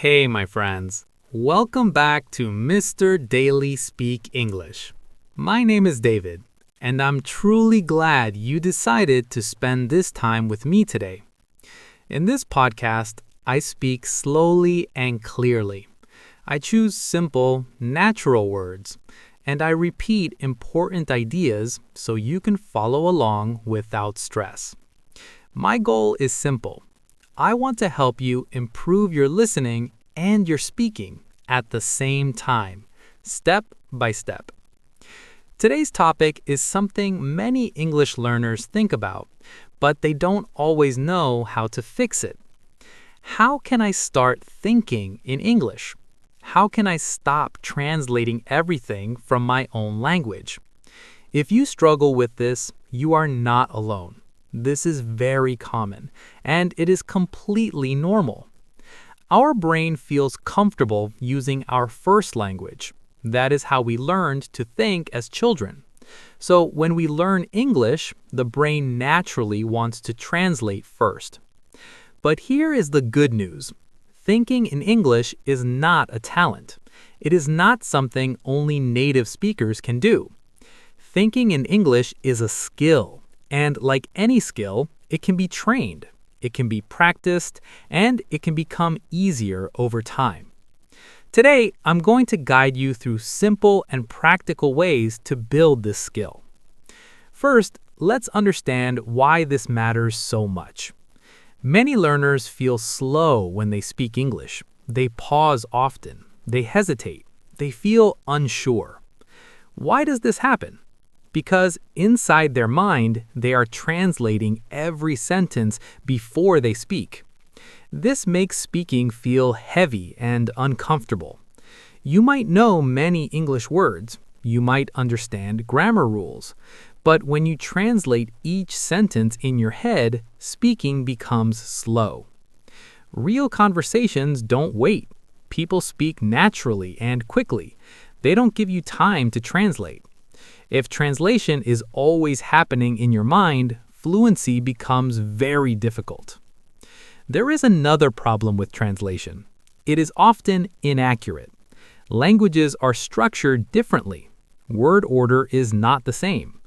Hey, my friends. Welcome back to Mr. Daily Speak English. My name is David, and I'm truly glad you decided to spend this time with me today. In this podcast, I speak slowly and clearly. I choose simple, natural words, and I repeat important ideas so you can follow along without stress. My goal is simple. I want to help you improve your listening and your speaking at the same time, step by step. Today's topic is something many English learners think about, but they don't always know how to fix it. How can I start thinking in English? How can I stop translating everything from my own language? If you struggle with this, you are not alone. This is very common, and it is completely normal. Our brain feels comfortable using our first language. That is how we learned to think as children. So when we learn English, the brain naturally wants to translate first. But here is the good news. Thinking in English is not a talent. It is not something only native speakers can do. Thinking in English is a skill. And like any skill, it can be trained, it can be practiced, and it can become easier over time. Today, I'm going to guide you through simple and practical ways to build this skill. First, let's understand why this matters so much. Many learners feel slow when they speak English. They pause often. They hesitate. They feel unsure. Why does this happen? Because inside their mind, they are translating every sentence before they speak. This makes speaking feel heavy and uncomfortable. You might know many English words, you might understand grammar rules, but when you translate each sentence in your head, speaking becomes slow. Real conversations don't wait. People speak naturally and quickly. They don't give you time to translate. If translation is always happening in your mind, fluency becomes very difficult. There is another problem with translation. It is often inaccurate. Languages are structured differently. Word order is not the same.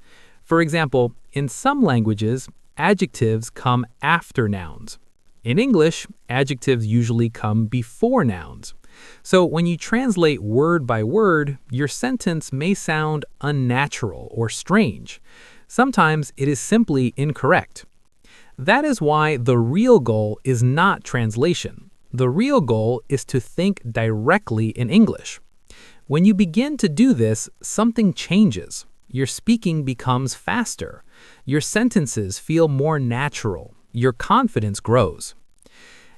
For example, in some languages, adjectives come after nouns. In English, adjectives usually come before nouns. So when you translate word by word, your sentence may sound unnatural or strange. Sometimes it is simply incorrect. That is why the real goal is not translation. The real goal is to think directly in English. When you begin to do this, something changes. Your speaking becomes faster. Your sentences feel more natural. Your confidence grows.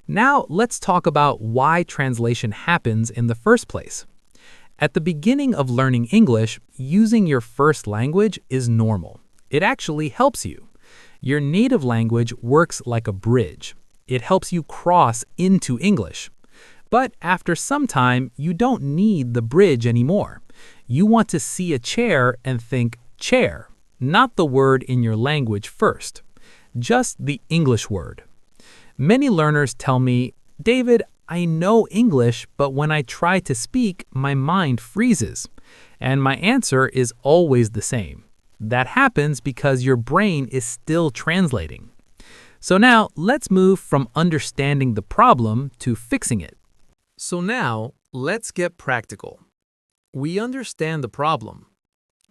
Now, let's talk about why translation happens in the first place. At the beginning of learning English, using your first language is normal. It actually helps you. Your native language works like a bridge. It helps you cross into English. But after some time, you don't need the bridge anymore. You want to see a chair and think chair, not the word in your language first, just the English word. Many learners tell me, David, I know English, but when I try to speak, my mind freezes. And my answer is always the same. That happens because your brain is still translating. So now let's move from understanding the problem to fixing it. So now let's get practical. We understand the problem.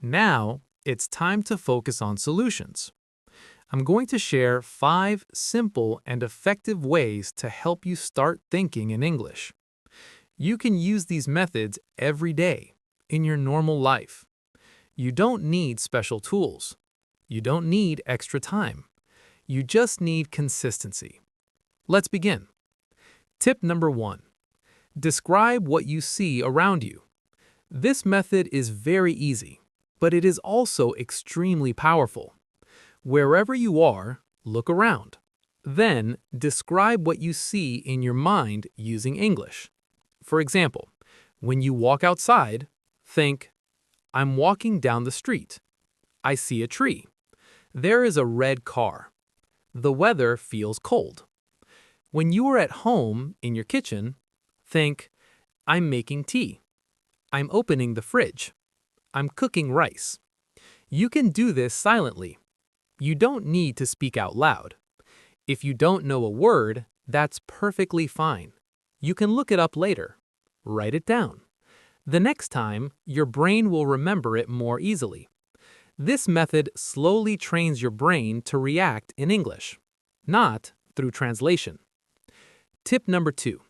Now it's time to focus on solutions. I'm going to share 5 simple and effective ways to help you start thinking in English. You can use these methods every day in your normal life. You don't need special tools. You don't need extra time. You just need consistency. Let's begin. Tip number 1. Describe what you see around you. This method is very easy, but it is also extremely powerful. Wherever you are, look around. Then, describe what you see in your mind using English. For example, when you walk outside, think, I'm walking down the street. I see a tree. There is a red car. The weather feels cold. When you are at home in your kitchen, Think, I'm making tea. I'm opening the fridge. I'm cooking rice. You can do this silently. You don't need to speak out loud. If you don't know a word, that's perfectly fine. You can look it up later. Write it down. The next time, your brain will remember it more easily. This method slowly trains your brain to react in English, not through translation. Tip number 2.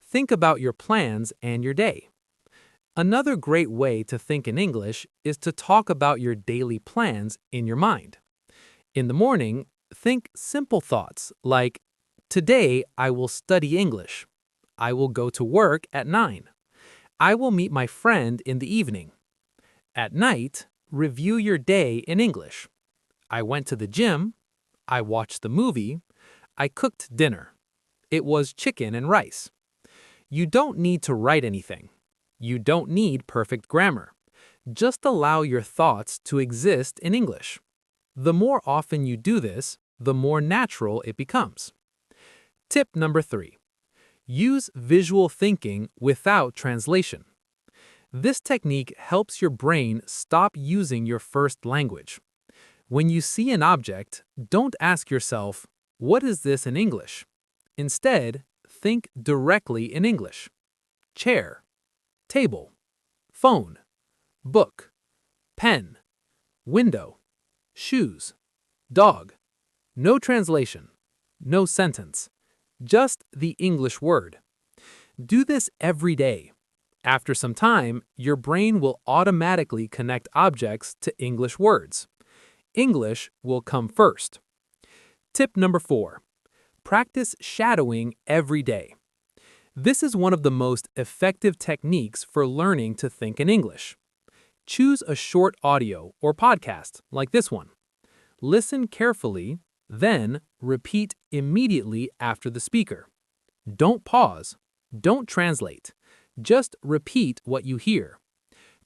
Think about your plans and your day. Another great way to think in English is to talk about your daily plans in your mind. In the morning, think simple thoughts like, today I will study English. I will go to work at 9. I will meet my friend in the evening. At night, review your day in English. I went to the gym. I watched the movie. I cooked dinner. It was chicken and rice. You don't need to write anything. You don't need perfect grammar. Just allow your thoughts to exist in English. The more often you do this, the more natural it becomes. Tip number 3. Use visual thinking without translation. This technique helps your brain stop using your first language. When you see an object, don't ask yourself, what is this in English? Instead, think directly in English. Chair, table, phone, book, pen, window, shoes, dog. No translation, no sentence, just the English word. Do this every day. After some time, your brain will automatically connect objects to English words. English will come first. Tip number 4. Practice shadowing every day. This is one of the most effective techniques for learning to think in English. Choose a short audio or podcast like this one. Listen carefully, then repeat immediately after the speaker. Don't pause. Don't translate. Just repeat what you hear.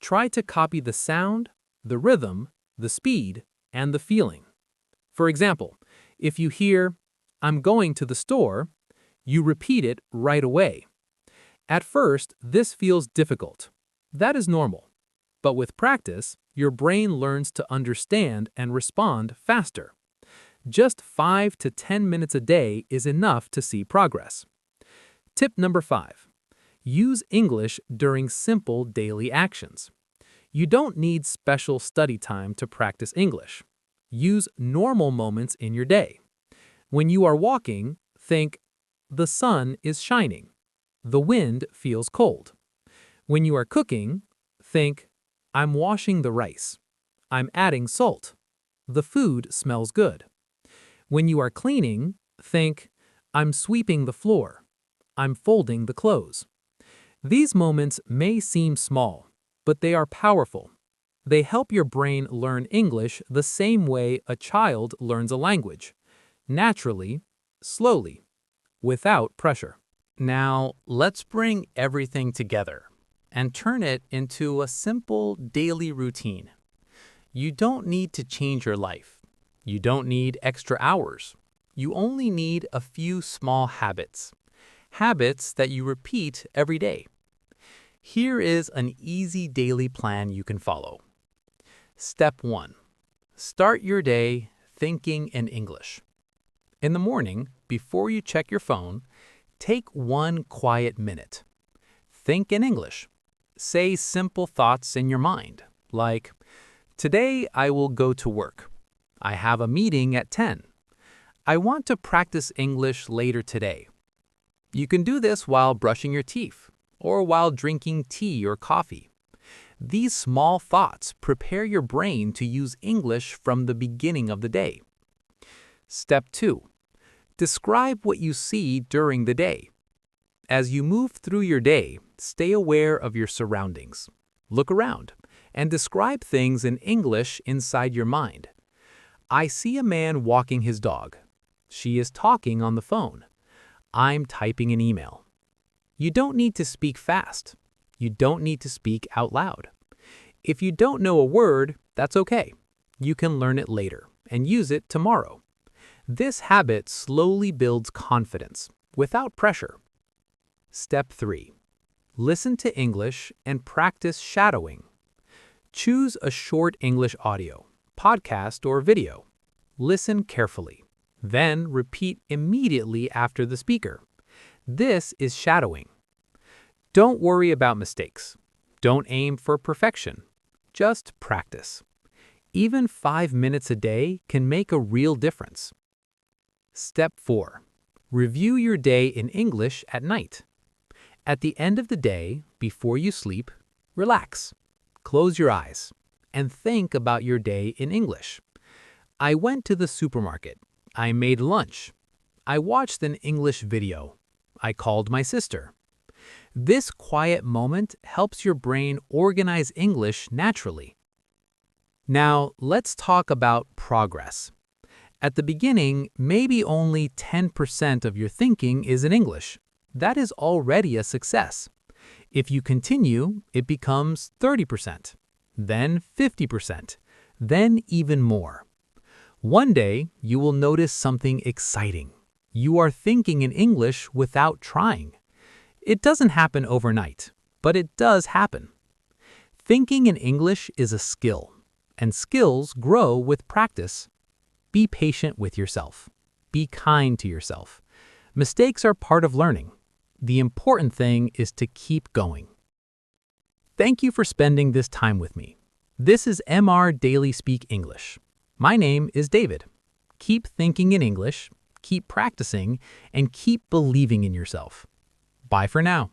Try to copy the sound, the rhythm, the speed, and the feeling. For example, if you hear, I'm going to the store, you repeat it right away. At first, this feels difficult. That is normal. But with practice, your brain learns to understand and respond faster. Just 5 to 10 minutes a day is enough to see progress. Tip number 5. Use English during simple daily actions. You don't need special study time to practice English. Use normal moments in your day. When you are walking, think, the sun is shining. The wind feels cold. When you are cooking, think, I'm washing the rice. I'm adding salt. The food smells good. When you are cleaning, think, I'm sweeping the floor. I'm folding the clothes. These moments may seem small, but they are powerful. They help your brain learn English the same way a child learns a language. Naturally, slowly, without pressure. Now, let's bring everything together and turn it into a simple daily routine. You don't need to change your life. You don't need extra hours. You only need a few small habits. Habits that you repeat every day. Here is an easy daily plan you can follow. Step 1. Start your day thinking in English. In the morning, before you check your phone, take 1 quiet minute. Think in English. Say simple thoughts in your mind, like, today I will go to work. I have a meeting at 10. I want to practice English later today. You can do this while brushing your teeth or while drinking tea or coffee. These small thoughts prepare your brain to use English from the beginning of the day. Step 2. Describe what you see during the day. As you move through your day, stay aware of your surroundings. Look around and describe things in English inside your mind. I see a man walking his dog. She is talking on the phone. I'm typing an email. You don't need to speak fast. You don't need to speak out loud. If you don't know a word, that's okay. You can learn it later and use it tomorrow. This habit slowly builds confidence without pressure. Step 3. Listen to English and practice shadowing. Choose a short English audio, podcast, or video. Listen carefully. Then repeat immediately after the speaker. This is shadowing. Don't worry about mistakes. Don't aim for perfection. Just practice. Even 5 minutes a day can make a real difference. Step 4. Review your day in English at night. At the end of the day, before you sleep, relax. Close your eyes and think about your day in English. I went to the supermarket. I made lunch. I watched an English video. I called my sister. This quiet moment helps your brain organize English naturally. Now, let's talk about progress. At the beginning, maybe only 10% of your thinking is in English. That is already a success. If you continue, it becomes 30%, then 50%, then even more. One day, you will notice something exciting. You are thinking in English without trying. It doesn't happen overnight, but it does happen. Thinking in English is a skill, and skills grow with practice. Be patient with yourself. Be kind to yourself. Mistakes are part of learning. The important thing is to keep going. Thank you for spending this time with me. This is Mr.DailySpeak English. My name is David. Keep thinking in English, keep practicing, and keep believing in yourself. Bye for now.